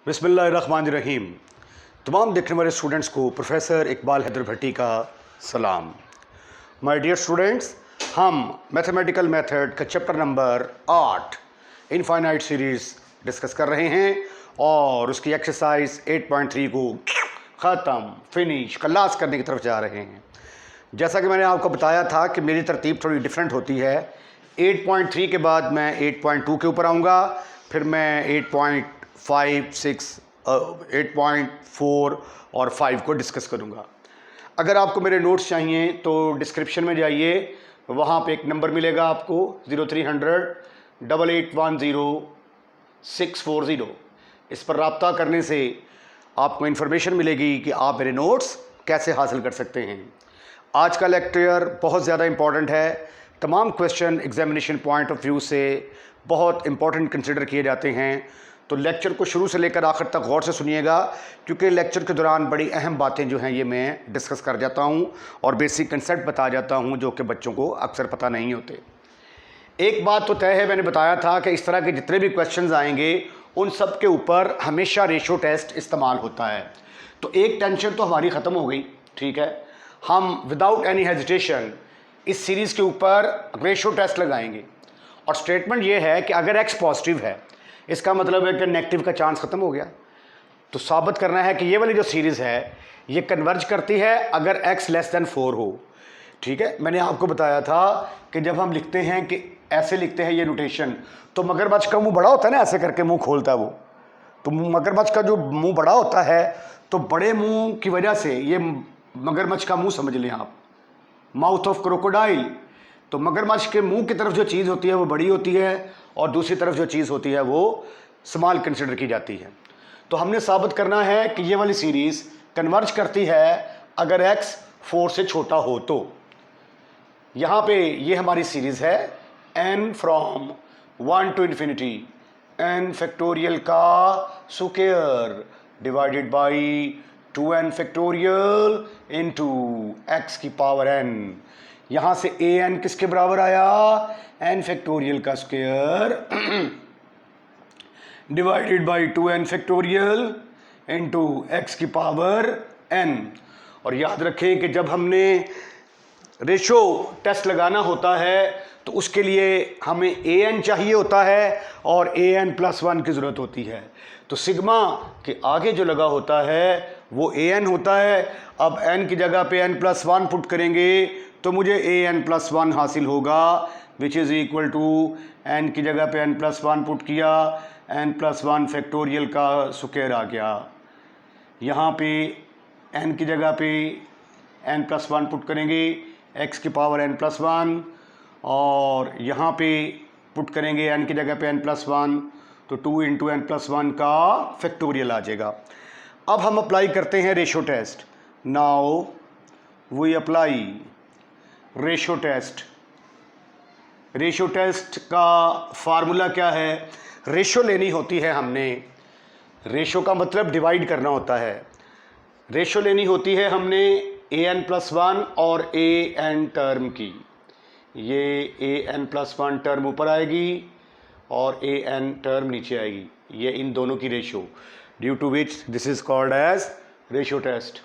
बिस्मिल्लाहिर्रहमानिर्रहीम। तमाम देखने वाले स्टूडेंट्स को प्रोफेसर इकबाल हैदर भट्टी का सलाम। माय डियर स्टूडेंट्स, हम मैथमेटिकल मेथड का chapter number 8 infinite series discuss कर रहे हैं और उसकी एक्सरसाइज 8.3 को ख़त्म फिनिश खलास करने की तरफ जा रहे हैं। जैसा कि मैंने आपको बताया था कि मेरी तरतीब थोड़ी डिफरेंट होती है। 8.3 के बाद मैं 8.2 के ऊपर आऊँगा, फिर मैं 8.5, 6, 8.4 और 5 को डिस्कस करूँगा। अगर आपको मेरे नोट्स चाहिए तो डिस्क्रिप्शन में जाइए, वहाँ पे एक नंबर मिलेगा आपको 0300 8810 640। इस पर रब्ता करने से आपको इन्फॉर्मेशन मिलेगी कि आप मेरे नोट्स कैसे हासिल कर सकते हैं। आज का लेक्चर बहुत ज़्यादा इम्पॉर्टेंट है। तमाम question examination point of view से बहुत इम्पॉर्टेंट कंसिडर किए जाते हैं, तो लेक्चर को शुरू से लेकर आखिर तक गौर से सुनिएगा, क्योंकि लेक्चर के दौरान बड़ी अहम बातें जो हैं ये मैं डिस्कस कर जाता हूँ और बेसिक कंसेप्ट बता जाता हूँ जो कि बच्चों को अक्सर पता नहीं होते। एक बात तो तय है, मैंने बताया था कि इस तरह के जितने भी क्वेश्चंस आएंगे उन सब के ऊपर हमेशा रेशो टेस्ट इस्तेमाल होता है। तो एक टेंशन तो हमारी ख़त्म हो गई, ठीक है। हम विदाउट एनी हेजिटेशन इस सीरीज़ के ऊपर रेशो टेस्ट लगाएंगे और स्टेटमेंट ये है कि अगर x पॉजिटिव है, इसका मतलब है कि नेगेटिव का चांस ख़त्म हो गया। तो साबित करना है कि ये वाली जो सीरीज़ है ये कन्वर्ज करती है अगर x लेस देन 4 हो, ठीक है। मैंने आपको बताया था कि जब हम लिखते हैं कि ऐसे लिखते हैं ये नोटेशन, तो मगरमच्छ का मुंह बड़ा होता है ना, ऐसे करके मुंह खोलता है वो, तो मगरमच्छ का जो मुंह बड़ा होता है, तो बड़े मुंह की वजह से ये मगरमच्छ का मुंह समझ लें आप, माउथ ऑफ क्रोकोडाइल। तो मगरमच्छ के मुंह की तरफ जो चीज़ होती है वो बड़ी होती है और दूसरी तरफ जो चीज़ होती है वो स्मॉल कंसिडर की जाती है। तो हमने साबित करना है कि ये वाली सीरीज़ कन्वर्ज करती है अगर x 4 से छोटा हो। तो यहाँ पे ये हमारी सीरीज़ है n from 1 to infinity n factorial का square divided by 2n factorial into x की पावर n। यहाँ से an किसके बराबर आया, n फैक्टोरियल का square divided by 2n factorial into x की पावर n। और याद रखें कि जब हमने रेशो टेस्ट लगाना होता है तो उसके लिए हमें an चाहिए होता है और an+1 की ज़रूरत होती है। तो सिग्मा के आगे जो लगा होता है वो an होता है। अब n की जगह पे n+1 पुट करेंगे तो मुझे an+1 हासिल होगा, which is equal to n की जगह पे n+1 पुट किया, n+1 फैक्टोरियल का स्क्वायर आ गया। यहाँ पे n की जगह पे n+1 पुट करेंगे, x की पावर n+1, और यहाँ पे पुट करेंगे n की जगह पे n+1, तो 2 इंटू n+1 का फैक्टोरियल आ जाएगा। अब हम अप्लाई करते हैं ratio test. Now we apply ratio test. Ratio test का फार्मूला क्या है, रेशो लेनी होती है हमने, रेशो का मतलब डिवाइड करना होता है। रेशो लेनी होती है हमने an+1 और an टर्म की। ये an+1 टर्म ऊपर आएगी और an टर्म नीचे आएगी, ये इन दोनों की ratio, due to which this is called as ratio test.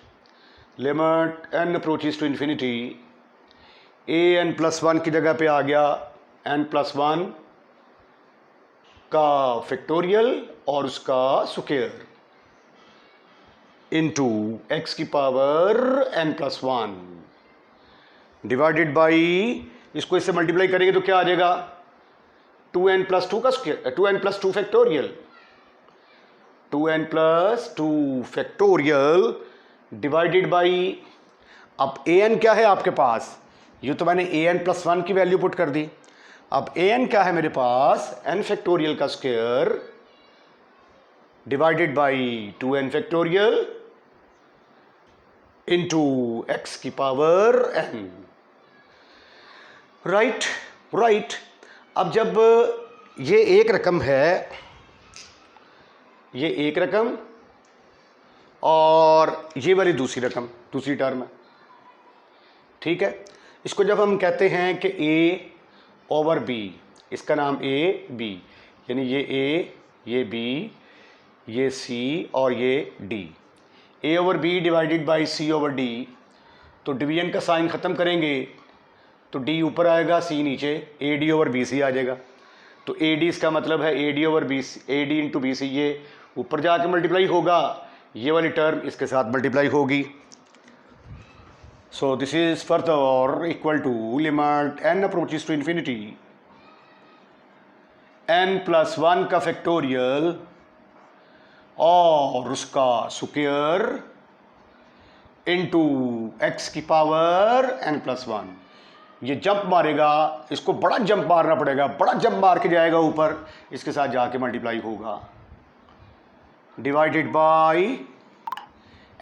Limit n approaches to infinity, an+1 की जगह पे आ गया n+1 का फैक्टोरियल और उसका स्क्वायर इंटू x की पावर n+1 डिवाइडेड बाई, इसको इससे मल्टीप्लाई करेंगे तो क्या आ जाएगा, 2n+2 का square, 2n+2 factorial, 2n+2 factorial divided by, अब an क्या है आपके पास, ये तो मैंने an+1 की वैल्यू पुट कर दी। अब an क्या है मेरे पास, n फैक्टोरियल का square divided by 2n factorial into x की पावर n। राइट। अब जब ये एक रकम है, ये एक रकम और ये वाली दूसरी रकम, दूसरी टर्म है, ठीक है। इसको जब हम कहते हैं कि a/b, इसका नाम a b, यानी ये a ये b, ये c और ये d, a over b divided by c over d। तो डिवीजन का साइन ख़त्म करेंगे तो d ऊपर आएगा, c नीचे, ad ओवर bc आ जाएगा। तो ad इसका मतलब है ad over bc, ad into bc, ये ऊपर जाके मल्टीप्लाई होगा, ये वाली टर्म इसके साथ मल्टीप्लाई होगी। So this is further equal to limit n approaches to infinity n plus 1 का फैक्टोरियल और उसका स्क्वायर इंटू x की पावर n प्लस 1। ये जंप मारेगा, इसको बड़ा जंप मारना पड़ेगा, बड़ा जंप मार के जाएगा ऊपर, इसके साथ जाके मल्टीप्लाई होगा, डिवाइडेड बाय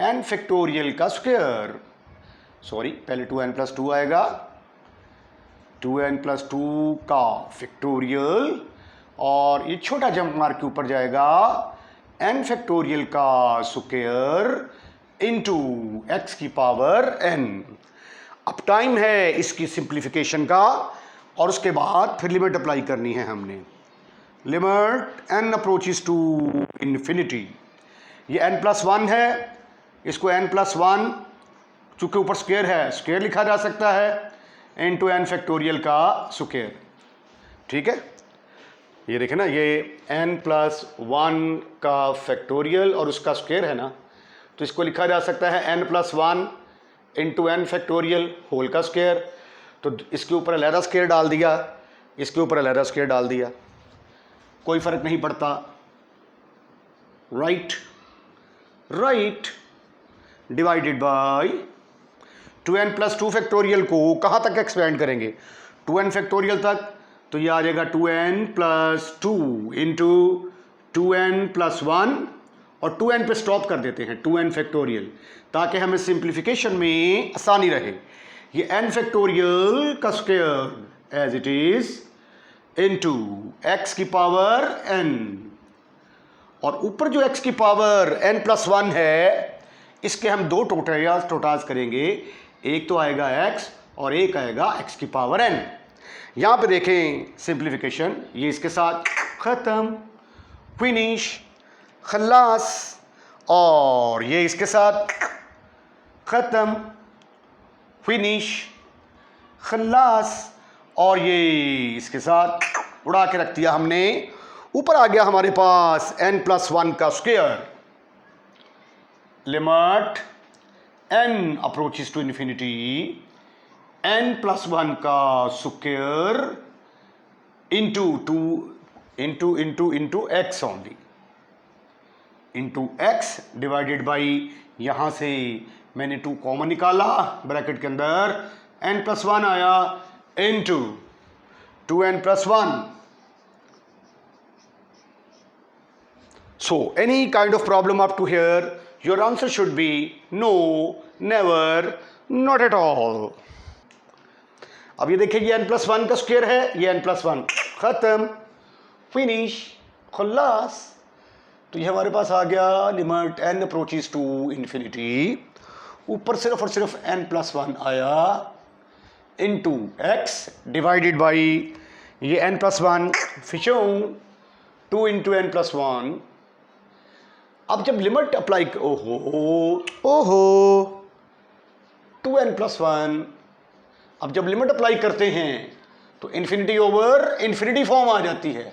n फैक्टोरियल का स्क्वायर। सॉरी, पहले 2n प्लस 2 आएगा, 2n प्लस 2 का फैक्टोरियल और ये छोटा जंप मार के ऊपर जाएगा n फैक्टोरियल का स्क्वायर इंटू x की पावर n। अब टाइम है इसकी सिंप्लीफिकेशन का और उसके बाद फिर लिमिट अप्लाई करनी है हमने। Limit n approaches to infinity, ये n प्लस 1 है, इसको n प्लस 1 चूँकि ऊपर स्क्वायर है, स्क्वायर लिखा जा सकता है इंटू n फैक्टोरियल का स्क्वायर। ठीक है, ये देखें ना, ये n प्लस 1 का फैक्टोरियल और उसका स्क्वायर है ना, तो इसको लिखा जा सकता है n plus 1 into n factorial whole का स्क्वायर। तो इसके ऊपर अलहदा स्क्वायर डाल दिया, इसके ऊपर अलहदा स्क्वायर डाल दिया, कोई फ़र्क नहीं पड़ता। Right right, divided by 2n plus 2 factorial को कहाँ तक एक्सपेंड करेंगे, 2n फैक्टोरियल तक, तो ये आ जाएगा 2n plus 2 into 2n plus 1 और 2n पे स्टॉप कर देते हैं 2n फैक्टोरियल, ताकि हमें सिंप्लीफिकेशन में आसानी रहे। ये n फैक्टोरियल का square as it is into x की पावर n, और ऊपर जो x की पावर n प्लस 1 है, इसके हम दो टोटाज करेंगे, एक तो आएगा x और एक आएगा x की पावर n। यहाँ पे देखें सिंप्लीफिकेशन, ये इसके साथ ख़त्म, फिनिश, खल्लास, और ये इसके साथ ख़त्म, फिनिश, खल्लास, और ये इसके साथ उड़ा के रख दिया हमने। ऊपर आ गया हमारे पास n प्लस 1 का square. Limit n approaches to infinity n plus 1 का square into x only, into x divided by, यहाँ से मैंने 2 कॉमन निकाला, ब्रैकेट के अंदर n प्लस 1 आया into 2n plus 1। So any kind of problem up to here, your answer should be no, never, not at all. अब ये देखिए, ये n प्लस 1 का स्क्वायर है, ये n प्लस 1, ख़त्म, फिनिश, खल्लास। तो ये हमारे पास आ गया limit n approaches to infinity, ऊपर सिर्फ और सिर्फ n प्लस 1 आया इंटू x डिवाइडेड बाई ये n प्लस 1 फिशों 2 इंटू n प्लस 1। अब जब लिमिट अप्लाई, ओहो 2n प्लस 1, अब जब लिमिट अप्लाई करते हैं तो इन्फिनिटी ओवर इन्फिनिटी फॉर्म आ जाती है।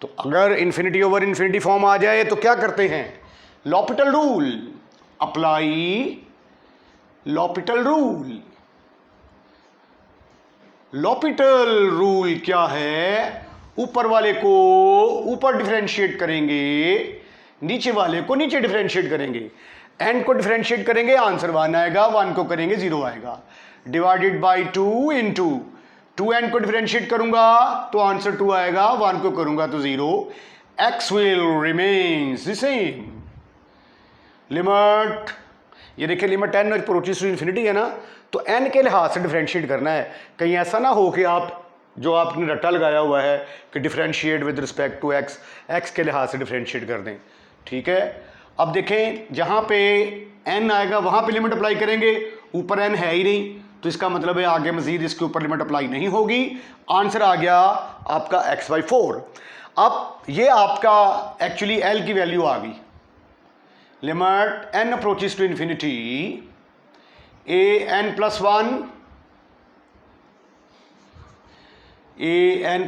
तो अगर इन्फिनिटी ओवर इन्फिनिटी फॉर्म आ जाए तो क्या करते हैं, L'Hôpital rule apply, L'Hôpital rule. L'Hôpital rule क्या है, ऊपर वाले को ऊपर डिफरेंशिएट करेंगे, नीचे वाले को नीचे डिफरेंशिएट करेंगे। n को डिफरेंशिएट करेंगे, आंसर 1 आएगा, 1 को करेंगे 0 आएगा, डिवाइडेड बाई 2 इंटू 2n को डिफरेंशिएट करूंगा तो आंसर 2 आएगा, 1 को करूंगा तो 0, x will remains the same. Limit, ये देखिए limit n approaches to infinity है ना, तो n के लिहाज से डिफरेंशिएट करना है। कहीं ऐसा ना हो कि आप जो आपने रट्टा लगाया हुआ है कि differentiate with respect to x, x के लिहाज से डिफरेंशिएट कर दें। ठीक है, अब देखें जहाँ पे n आएगा वहाँ पे लिमिट अप्लाई करेंगे, ऊपर n है ही नहीं, तो इसका मतलब है आगे मजीद इसके ऊपर लिमिट अप्लाई नहीं होगी। आंसर आ गया आपका x/4। अब ये आपका एक्चुअली एल की वैल्यू आ गई, limit n approaches to infinity a n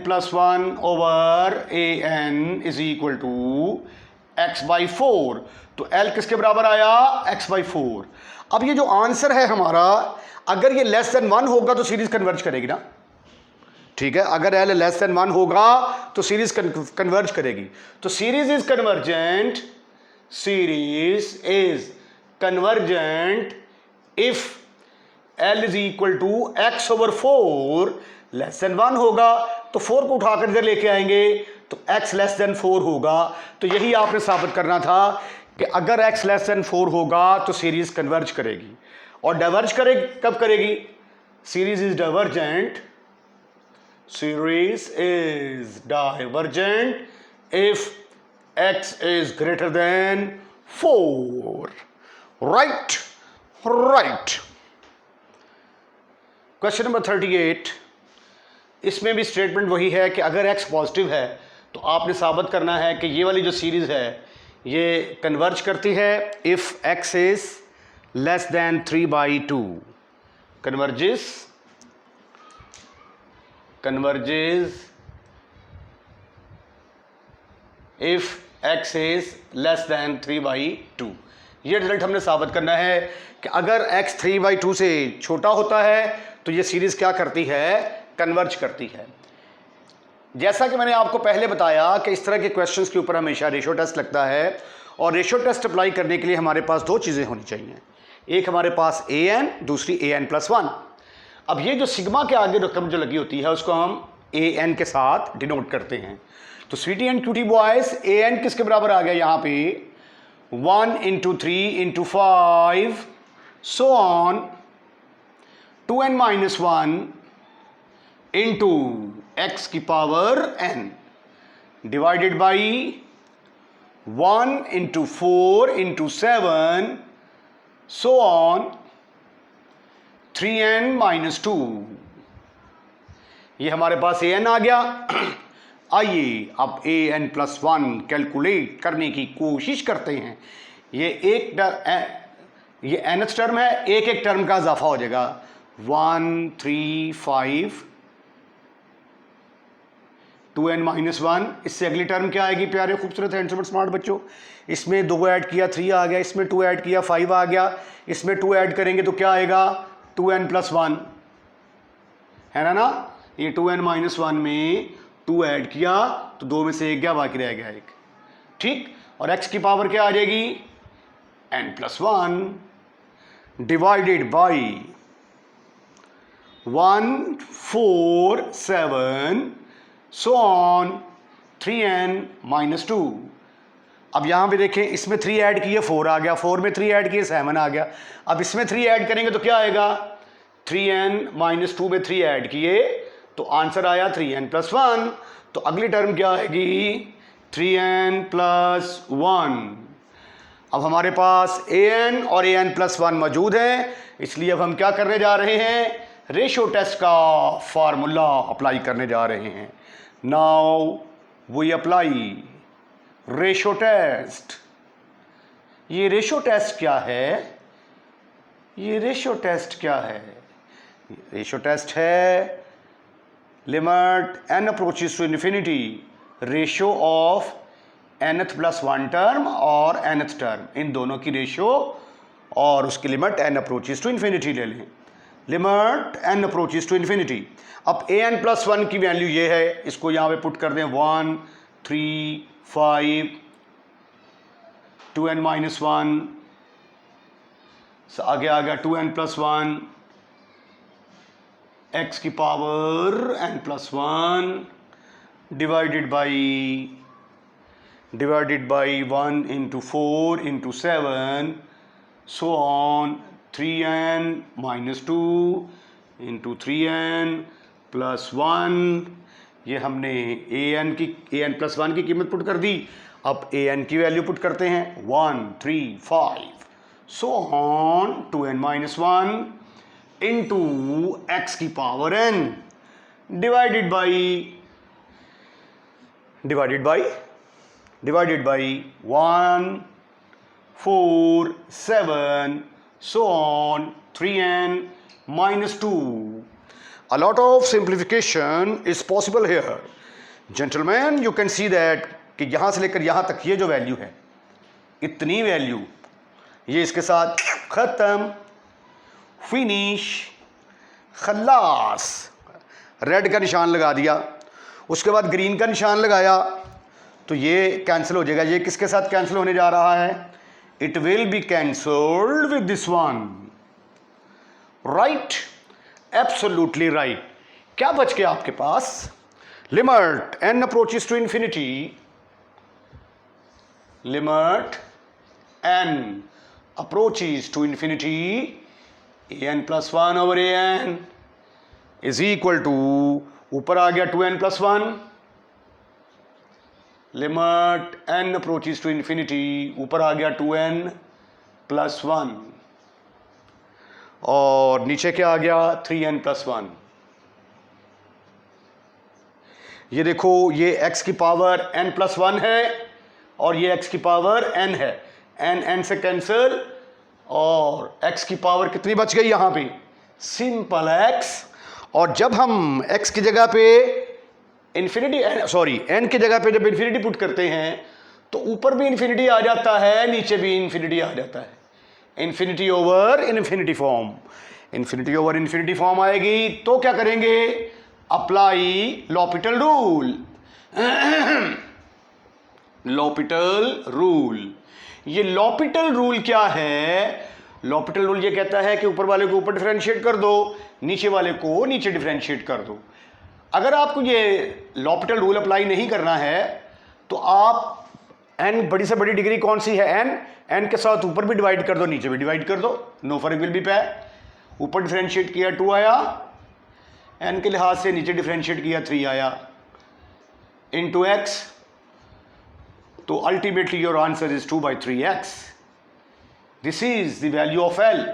plus one over a n is equal to x by four. तो एल किसके बराबर आया, एक्स बाई फोर। अब ये जो आंसर है हमारा, अगर ये लेस देन वन होगा तो सीरीज कन्वर्ज करेगी ना, ठीक है। अगर एल लेस देन वन होगा तो सीरीज कन्वर्ज करेगी। तो series is convergent, series is convergent if L is equal to x over four. Less than one होगा तो फोर को उठाकर इधर लेके आएंगे तो x लेस देन फोर होगा। तो यही आपने साबित करना था कि अगर x लेस देन फोर होगा तो सीरीज कन्वर्ज करेगी। और डाइवर्ज करेगी कब करेगी, series is divergent, series is divergent if x is greater than four. Right right. Question number 38, इसमें भी स्टेटमेंट वही है कि अगर x पॉजिटिव है तो आपने साबित करना है कि ये वाली जो सीरीज है ये कन्वर्ज करती है if x is less then 3/2, converges if x is less then 3/2। ये रिजल्ट हमने साबित करना है कि अगर x 3/2 से छोटा होता है तो ये सीरीज क्या करती है, कन्वर्ज करती है। जैसा कि मैंने आपको पहले बताया कि इस तरह के क्वेश्चंस के ऊपर हमेशा रेशियो टेस्ट लगता है, और रेशियो टेस्ट अप्लाई करने के लिए हमारे पास दो चीज़ें होनी चाहिए, एक हमारे पास ए एन, दूसरी ए एन प्लस वन। अब ये जो सिग्मा के आगे रकम जो लगी होती है उसको हम ए एन के साथ डिनोट करते हैं। तो sweetie and cutie boys, a n किसके बराबर आ गया यहाँ पे, 1 × 3 × 5 so on 2n-1 into X की power n divided by 1 × 4 × 7 so on 3n-2। ये हमारे पास an आ गया। आइए अब an+1 कैलकुलेट करने की कोशिश करते हैं। ये nth टर्म है, एक एक टर्म का इजाफा हो जाएगा, 1 3 5 2n-1। इससे अगली टर्म क्या आएगी प्यारे खूबसूरत हैंडसम स्मार्ट बच्चों, इसमें 2 ऐड किया 3 आ गया, इसमें 2 ऐड किया 5 आ गया, इसमें 2 ऐड करेंगे तो क्या आएगा 2n+1, है ना। ये 2n-1 में 2 ऐड किया तो 2 में से 1 गया, बाकी रह गया 1, ठीक। और x की पावर क्या आ जाएगी n+1 divided by 1 4 7 so on 3n-2। अब यहाँ पे देखें, इसमें 3 ऐड किए 4 आ गया, 4 में 3 ऐड किए 7 आ गया। अब इसमें 3 ऐड करेंगे तो क्या आएगा, 3n-2 में 3 ऐड किए तो आंसर आया 3n+1। तो अगली टर्म क्या आएगी 3n+1। अब हमारे पास an और an+1 मौजूद है, इसलिए अब हम क्या करने जा रहे हैं, रेशियो टेस्ट का फार्मूला अप्लाई करने जा रहे हैं। Now we apply ratio test. ये रेशियो टेस्ट क्या है, ये रेशियो टेस्ट क्या है, रेशियो टेस्ट है limit n approaches to infinity ratio of nth+1 term और nth टर्म, इन दोनों की रेशियो और उसकी limit n approaches to infinity ले लें, limit n approaches to infinity. अब an+1 की वैल्यू ये है, इसको यहाँ पे पुट कर दें 1 3 5 2n-1, आगे आ गया 2n+1 x की power n+1 divided by 1 × 4 × 7 so on 3n-2 × 3n+1। ये हमने an+1 की कीमत पुट कर दी। अब an की वैल्यू पुट करते हैं 1 3 5 so on 2n-1 into X की power n divided by divided by 1, 4, 7, so on, 3n minus 2. A lot of simplification is possible here. Gentlemen, you can see that कि यहाँ से लेकर यहाँ तक ये जो वैल्यू है, इतनी वैल्यू, ये इसके साथ ख़त्म, फिनिश, खल्लास। रेड का निशान लगा दिया, उसके बाद ग्रीन का निशान लगाया, तो ये कैंसिल हो जाएगा। ये किसके साथ कैंसिल होने जा रहा है? It will be cancelled with this one. Right, absolutely right. क्या बच गया आपके पास? Limit n approaches to infinity, limit n approaches to infinity an plus 1 over an is equal to, ऊपर आ गया 2n plus 1, limit n approaches to infinity, ऊपर आ गया 2n प्लस 1, और नीचे क्या आ गया? 3n plus 1। ये देखो, ये x की पावर n प्लस 1 है और ये x की पावर n है, n से कैंसिल, और x की पावर कितनी बच गई यहाँ पे? Simple x। और जब हम x की जगह पे n की जगह पे जब इन्फिनिटी पुट करते हैं तो ऊपर भी इन्फिनिटी आ जाता है, नीचे भी इन्फिनिटी आ जाता है। Infinity over infinity form, infinity over infinity form आएगी तो क्या करेंगे? Apply L'Hôpital rule. L'Hôpital rule, ये लॉपिटल रूल क्या है? लॉपिटल रूल ये कहता है कि ऊपर वाले को ऊपर डिफरेंशिएट कर दो, नीचे वाले को नीचे डिफरेंशिएट कर दो। अगर आपको ये लॉपिटल रूल अप्लाई नहीं करना है तो आप n बड़ी से बड़ी डिग्री कौन सी है? n के साथ ऊपर भी डिवाइड कर दो, नीचे भी डिवाइड कर दो, नो फर्क विल बी पे। ऊपर डिफरेंशिएट किया 2 आया, n के लिहाज से नीचे डिफरेंशिएट किया 3 आया, इनटू x, तो ultimately your answer is 2/3x। This is the value of l।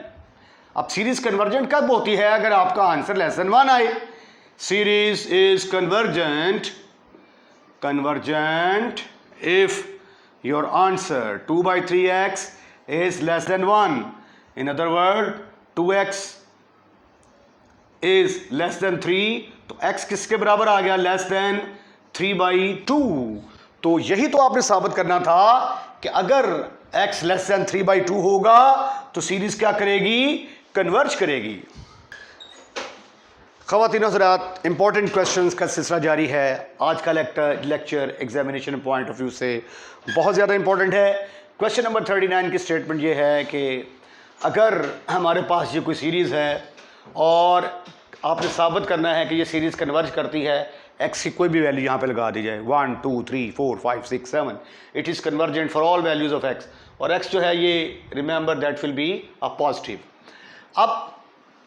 अब सीरीज कन्वर्जेंट कब होती है? अगर आपका आंसर लेस देन 1 आए। Series is convergent if your answer 2/3x is less than 1. In other words, 2x is less than 3, तो x किसके बराबर आ गया? Less than 3/2। तो यही तो आपने साबित करना था कि अगर x लेस देन 3/2 होगा तो सीरीज क्या करेगी? कन्वर्ज करेगी। ख़वातीन हज़रात, इंपॉर्टेंट क्वेश्चंस का सिलसिला जारी है। आज का lecture examination point of view से बहुत ज़्यादा इंपॉर्टेंट है। क्वेश्चन नंबर 39 की स्टेटमेंट ये है कि अगर हमारे पास ये कोई सीरीज़ है और आपने साबित करना है कि ये सीरीज़ कन्वर्ज करती है, x की कोई भी वैल्यू यहाँ पे लगा दी जाए, 1 2 3 4 5 6 7, it is convergent for all values of x, और x जो है ये remember that will be a positive. अब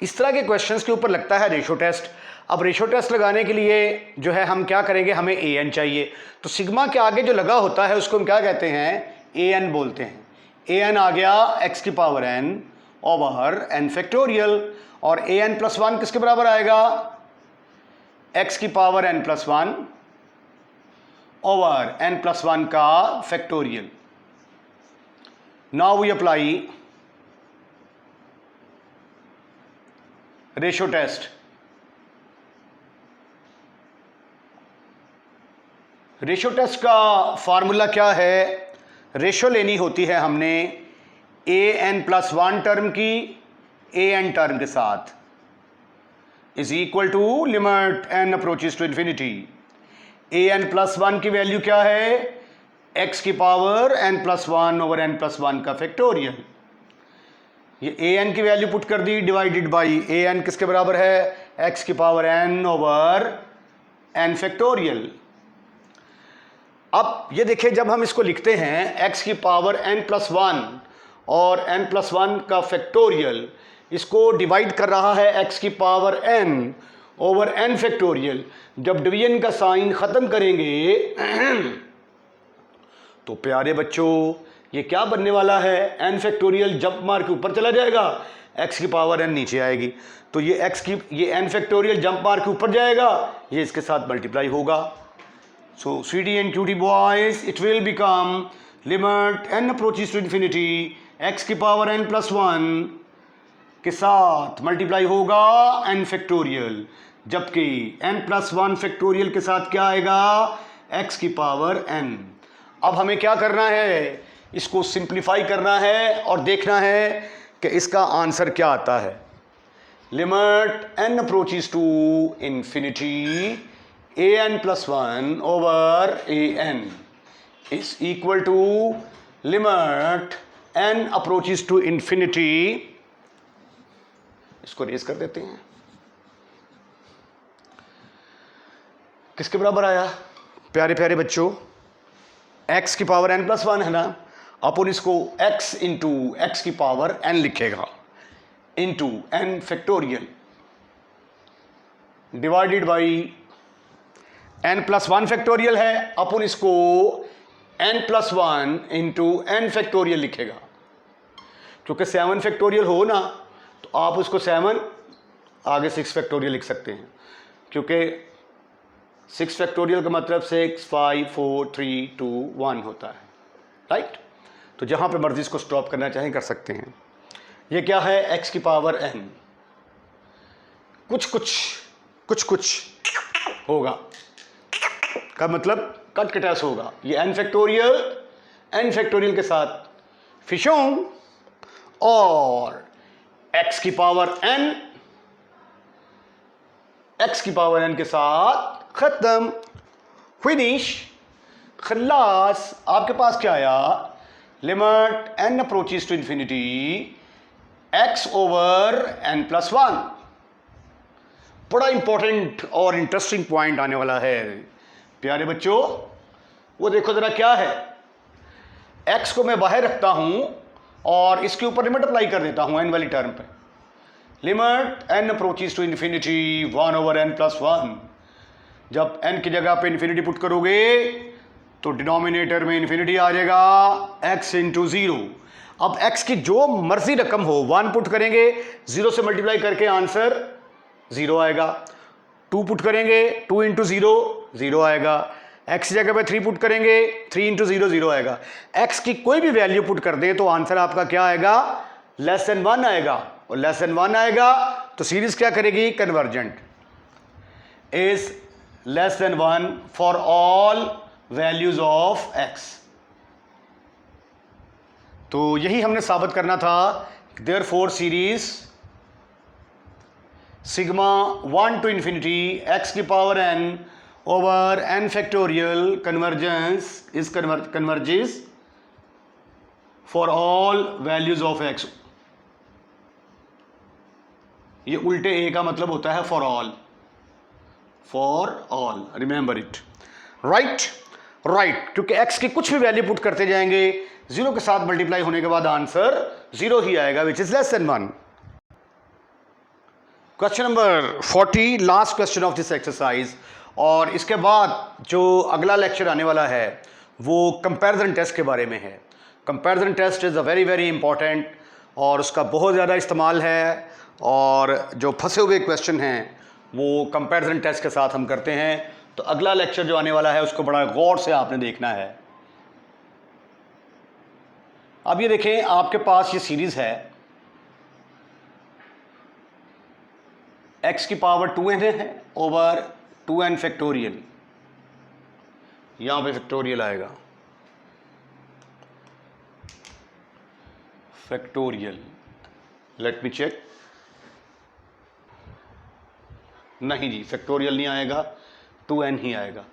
इस तरह के क्वेश्चंस के ऊपर लगता है रेशो टेस्ट। अब रेशो टेस्ट लगाने के लिए जो है हम क्या करेंगे? हमें an चाहिए, तो सिग्मा के आगे जो लगा होता है उसको हम क्या कहते हैं? an बोलते हैं। an आ गया x की power n over n factorial, और an प्लस 1 किसके बराबर आएगा? x की power n plus 1 over n plus 1 का factorial. Now we apply ratio test. Ratio test का फार्मूला क्या है? रेशो लेनी होती है हमने an प्लस 1 टर्म की an टर्म के साथ, is equal to limit n approaches to infinity. an plus 1 की वैल्यू क्या है? x की power n plus 1 over n plus 1 का फैक्टोरियल। ये an की वैल्यू पुट कर दी, डिवाइडेड बाई an किसके बराबर है? x की power n over n factorial. अब ये देखिए, जब हम इसको लिखते हैं x की पावर n प्लस 1 और n प्लस 1 का फैक्टोरियल, इसको डिवाइड कर रहा है x की power n over n factorial. जब डिवीजन का साइन ख़त्म करेंगे तो प्यारे बच्चों ये क्या बनने वाला है? n फैक्टोरियल जंप मार के ऊपर चला जाएगा, x की पावर n नीचे आएगी, तो ये n फैक्टोरियल जंप मार के ऊपर जाएगा, ये इसके साथ मल्टीप्लाई होगा। So CD and QD boys, it will become limit n approaches to infinity x की पावर n plus 1 के साथ मल्टीप्लाई होगा n फैक्टोरियल, जबकि n plus 1 फैक्टोरियल के साथ क्या आएगा, x की पावर n। अब हमें क्या करना है, इसको सिंप्लीफाई करना है और देखना है कि इसका आंसर क्या आता है। Limit n approaches to infinity an plus 1 over an is equal to limit n approaches to infinity, इसको रेज कर देते हैं, किसके बराबर आया प्यारे प्यारे बच्चों, x की पावर n plus 1 है ना, अपन इसको x इंटू एक्स की पावर n लिखेगा into n factorial divided by n plus 1 factorial है, अपन इसको n plus 1 into n factorial लिखेगा। क्योंकि 7 फैक्टोरियल हो ना तो आप उसको 7 आगे 6 फैक्टोरियल लिख सकते हैं, क्योंकि 6 फैक्टोरियल का मतलब 6 5 4 3 2 1 होता है, राइट। तो जहाँ पे मर्जी इसको स्टॉप करना चाहें कर सकते हैं। ये क्या है, x की पावर n, कुछ कुछ होगा का मतलब कट कटैस होगा, ये n फैक्टोरियल के साथ फिशों और x की पावर n के साथ खत्म, फिनिश, खल्लास। आपके पास क्या आया, limit n approaches to infinity x over n plus 1। बड़ा इंपॉर्टेंट और इंटरेस्टिंग पॉइंट आने वाला है प्यारे बच्चों, वो देखो जरा क्या है, x को मैं बाहर रखता हूं और इसके ऊपर लिमिट अप्लाई कर देता हूं n वाली टर्म पे। Limit n approaches to infinity 1 over n plus 1, जब n की जगह पे इंफिनिटी पुट करोगे तो डिनोमिनेटर में इंफिनिटी आ जाएगा x इंटू 0। अब x की जो मर्जी रकम हो 1 पुट करेंगे, 0 से मल्टीप्लाई करके आंसर 0 आएगा, 2 पुट करेंगे 2 इंटू 0 0 आएगा, x की जगह पे 3 पुट करेंगे 3 इंटू 0 0 आएगा। x की कोई भी वैल्यू पुट कर दें तो आंसर आपका क्या आएगा, लेस देन 1 आएगा, और लेस देन 1 आएगा तो सीरीज क्या करेगी, convergent, is less than 1 for all values of x। तो यही हमने साबित करना था, therefore series sigma 1 to infinity x की power n over n factorial converges for all values of x। ये उल्टे a का मतलब होता है for all, remember it, right, क्योंकि x की कुछ भी वैल्यू पुट करते जाएंगे 0 के साथ मल्टीप्लाई होने के बाद आंसर 0 ही आएगा, which is less than 1। Question number 40, last question of this exercise, और इसके बाद जो अगला लेक्चर आने वाला है वो कंपैरिजन टेस्ट के बारे में है। Comparison test is a very very important और उसका बहुत ज़्यादा इस्तेमाल है, और जो फंसे हुए क्वेश्चन हैं वो कंपैरिजन टेस्ट के साथ हम करते हैं। तो अगला लेक्चर जो आने वाला है उसको बड़ा गौर से आपने देखना है। अब ये देखें, आपके पास ये सीरीज है x की पावर 2n है ओवर 2n फैक्टोरियल, यहां पे फैक्टोरियल आएगा, फैक्टोरियल, लेट मी चेक, नहीं जी फैक्टोरियल नहीं आएगा, 2n ही आएगा।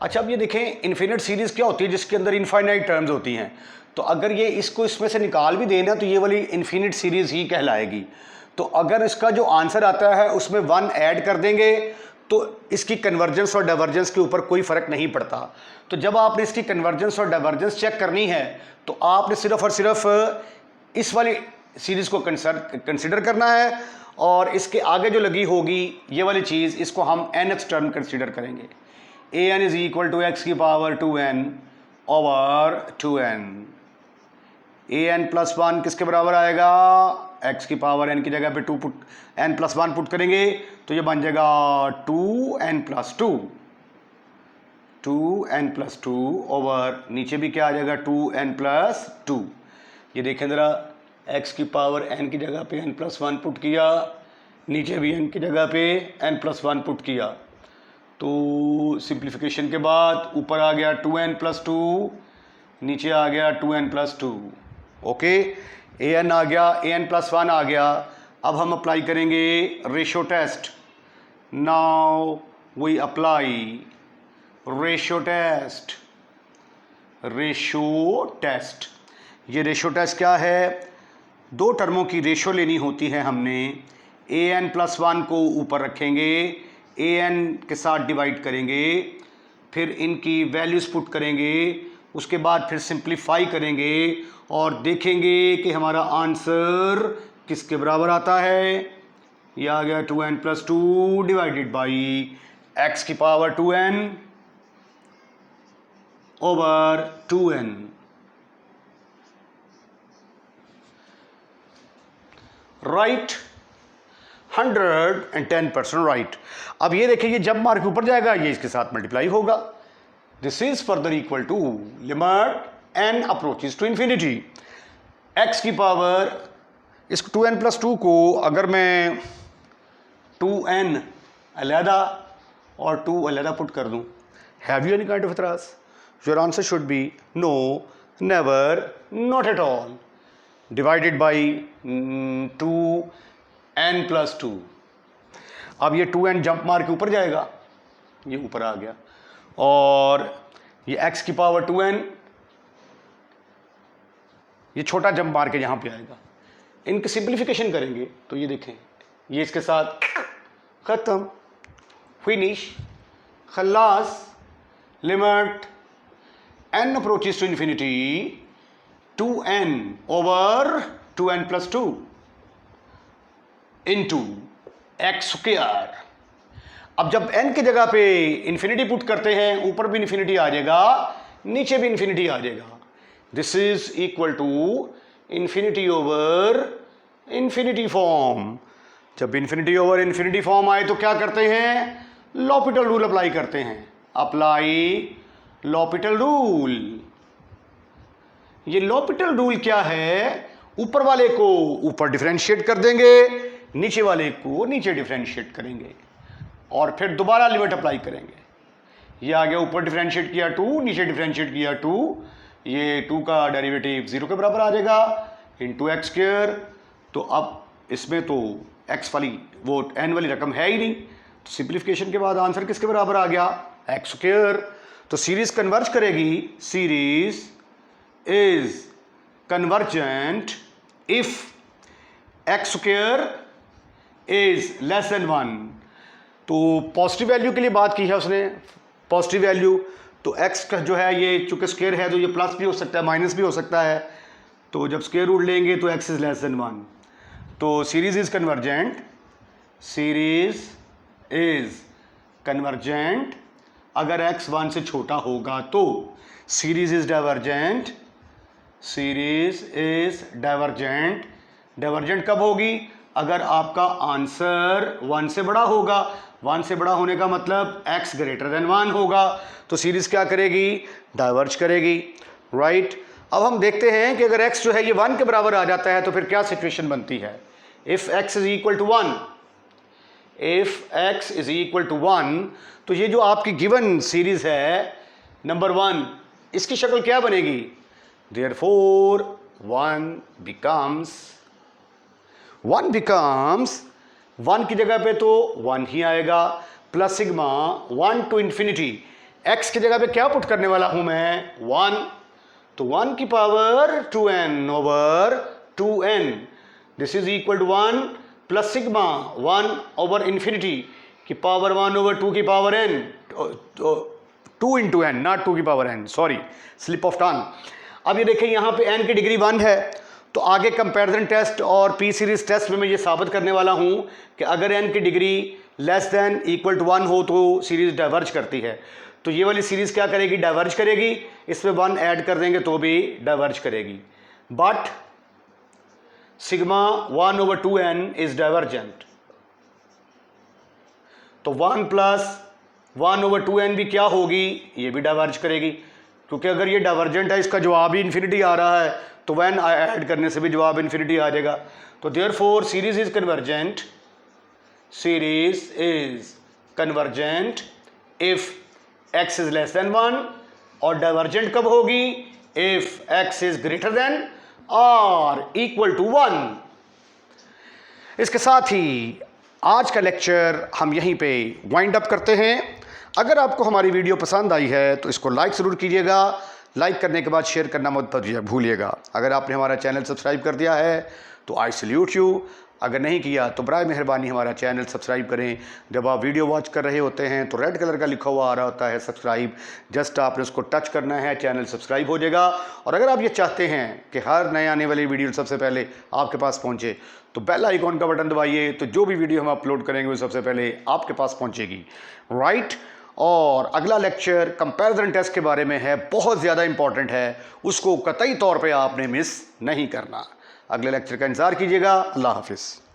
अच्छा, अब ये देखें, इन्फिनिट सीरीज क्या होती है, जिसके अंदर इनफाइनाइट टर्म्स होती हैं। तो अगर ये इसको इसमें से निकाल भी देना तो ये वाली इन्फिनिट सीरीज ही कहलाएगी। तो अगर इसका जो आंसर आता है उसमें 1 ऐड कर देंगे तो इसकी कन्वर्जेंस और डाइवर्जेंस के ऊपर कोई फ़र्क नहीं पड़ता। तो जब आपने इसकी कन्वर्जेंस और डाइवर्जेंस चेक करनी है तो आपने सिर्फ और सिर्फ इस वाली सीरीज़ को कंसिडर करना है, और इसके आगे जो लगी होगी ये वाली चीज़, इसको हम nth टर्म कंसिडर करेंगे। an is equal to x की power 2n over 2n। an plus 1 किसके बराबर आएगा, x की पावर n की जगह पे 2 पुट n प्लस 1 पुट करेंगे तो ये बन जाएगा 2n प्लस 2। 2n+2 ओवर नीचे भी क्या आ जाएगा 2n+2। ये देखें ज़रा, x की पावर n की जगह पे n+1 पुट किया, नीचे भी n की जगह पे n+1 पुट किया, तो सिंप्लीफिकेशन के बाद ऊपर आ गया 2n+2, नीचे आ गया 2n+2। ओके, an आ गया, an+1 आ गया। अब हम अप्लाई करेंगे ratio test. Now we apply ratio test. ये रेशो टेस्ट क्या है? दो टर्मों की रेशो लेनी होती है हमने। an+1 को ऊपर रखेंगे, an के साथ डिवाइड करेंगे, फिर इनकी वैल्यूज़ पुट करेंगे, उसके बाद फिर सिंप्लीफाई करेंगे और देखेंगे कि हमारा आंसर किसके बराबर आता है। ये आ गया 2n+2 डिवाइडेड बाई x की power 2n over 2n। Right, 110% right. अब ये देखिए, ये जब मार्क ऊपर जाएगा ये इसके साथ मल्टीप्लाई होगा। This is further equal to limit n approaches to infinity. x की पावर, इस 2n+2 को अगर मैं 2n अलहदा और 2 अलहदा पुट कर दूं, have you any kind of एतराज? Your answer should be no, never, not at all. Divided by 2n+2। अब ये 2n जंप मार के ऊपर जाएगा, ये ऊपर आ गया, और ये x की पावर 2n, ये छोटा जंप मार के यहाँ पे आएगा। इनकी सिंप्लीफिकेशन करेंगे तो ये देखें, ये इसके साथ ख़त्म, फिनिश, खल्लास। Limit n approaches to infinity 2n over 2n+2 into X square. अब जब n की जगह पे इन्फिनिटी पुट करते हैं, ऊपर भी इन्फिनिटी आ जाएगा, नीचे भी इन्फिनिटी आ जाएगा। This is equal to infinity over infinity form. जब इन्फिनिटी ओवर इन्फिनिटी फॉर्म आए तो क्या करते हैं? लॉपिटल रूल अप्लाई करते हैं। Apply L'Hôpital rule. ये लॉपिटल रूल क्या है? ऊपर वाले को ऊपर डिफरेंशिएट कर देंगे, नीचे वाले को नीचे डिफरेंशिएट करेंगे, और फिर दोबारा लिमिट अप्लाई करेंगे। ये आ गया, ऊपर डिफरेंशिएट किया 2, नीचे डिफरेंशिएट किया 2, ये 2 का डेरिवेटिव 0 के बराबर आ जाएगा, इंटू एक्स स्क्वायर। तो अब इसमें तो x वाली, वो n वाली रकम है ही नहीं, तो सिंप्लीफिकेशन के बाद आंसर किसके बराबर आ गया? X square. तो सीरीज कन्वर्ज करेगी, series is convergent if x square is less than 1। तो पॉजिटिव वैल्यू के लिए बात की है उसने, पॉजिटिव वैल्यू, तो x का जो है, ये चूंकि स्क्वायर है तो ये प्लस भी हो सकता है, माइनस भी हो सकता है, तो जब स्क्वायर रूट लेंगे तो x इज लेस देन 1। तो series is convergent, series is convergent अगर x 1 से छोटा होगा तो। Series is divergent, series is divergent. Divergent कब होगी? अगर आपका आंसर 1 से बड़ा होगा। 1 से बड़ा होने का मतलब x ग्रेटर देन 1 होगा, तो सीरीज क्या करेगी? डाइवर्ज करेगी। राइट। अब हम देखते हैं कि अगर x जो है ये 1 के बराबर आ जाता है तो फिर क्या सिचुएशन बनती है। If x is equal to 1, if x is equal to 1, तो ये जो आपकी गिवन सीरीज है नंबर 1, इसकी शक्ल क्या बनेगी? देयरफॉर 1 बिकम्स 1 की जगह पे तो 1 ही आएगा, plus sigma 1 to infinity. x की जगह पे क्या पुट करने वाला हूं मैं? 1, तो 1 की power 2n over 2n। This is equal to 1 plus sigma 1 over infinity की पावर 1 ओवर 2 की power n, 2 into n, not 2 की power n, sorry, slip of tongue. अब ये देखें, यहाँ पे n की डिग्री 1 है, तो आगे कंपैरिजन टेस्ट और पी सीरीज टेस्ट में मैं ये साबित करने वाला हूँ कि अगर n की degree less than equal to 1 हो तो सीरीज डाइवर्ज करती है। तो ये वाली सीरीज क्या करेगी? डाइवर्ज करेगी। इसमें 1 ऐड कर देंगे तो भी डाइवर्ज करेगी। But sigma 1 over 2n is divergent, तो 1 प्लस 1/2n भी क्या होगी, ये भी डाइवर्ज करेगी, क्योंकि अगर ये डाइवर्जेंट है, इसका जवाब ही इन्फिनिटी आ रहा है, तो वैन ऐड करने से भी जवाब इन्फिनिटी आ जाएगा। तो therefore series is convergent, series is convergent if x is less than 1, और डाइवर्जेंट कब होगी, if x is greater than और इक्वल टू 1। इसके साथ ही आज का लेक्चर हम यहीं पे वाइंड अप करते हैं। अगर आपको हमारी वीडियो पसंद आई है तो इसको लाइक ज़रूर कीजिएगा, लाइक करने के बाद शेयर करना मत भूलिएगा। अगर आपने हमारा चैनल सब्सक्राइब कर दिया है तो आई सल्यूट यू, अगर नहीं किया तो बराए मेहरबानी हमारा चैनल सब्सक्राइब करें। जब आप वीडियो वॉच कर रहे होते हैं तो रेड कलर का लिखा हुआ आ रहा होता है सब्सक्राइब, जस्ट आपने उसको टच करना है, चैनल सब्सक्राइब हो जाएगा। और अगर आप ये चाहते हैं कि हर नए आने वाली वीडियो सबसे पहले आपके पास पहुंचे तो बेल आइकॉन का बटन दबाइए, तो जो भी वीडियो हम अपलोड करेंगे वो सबसे पहले आपके पास पहुंचेगी, राइट। और अगला लेक्चर कंपैरिजन टेस्ट के बारे में है, बहुत ज़्यादा इंपॉर्टेंट है, उसको कतई तौर पे आपने मिस नहीं करना। अगले लेक्चर का इंतज़ार कीजिएगा। अल्लाह हाफिज़।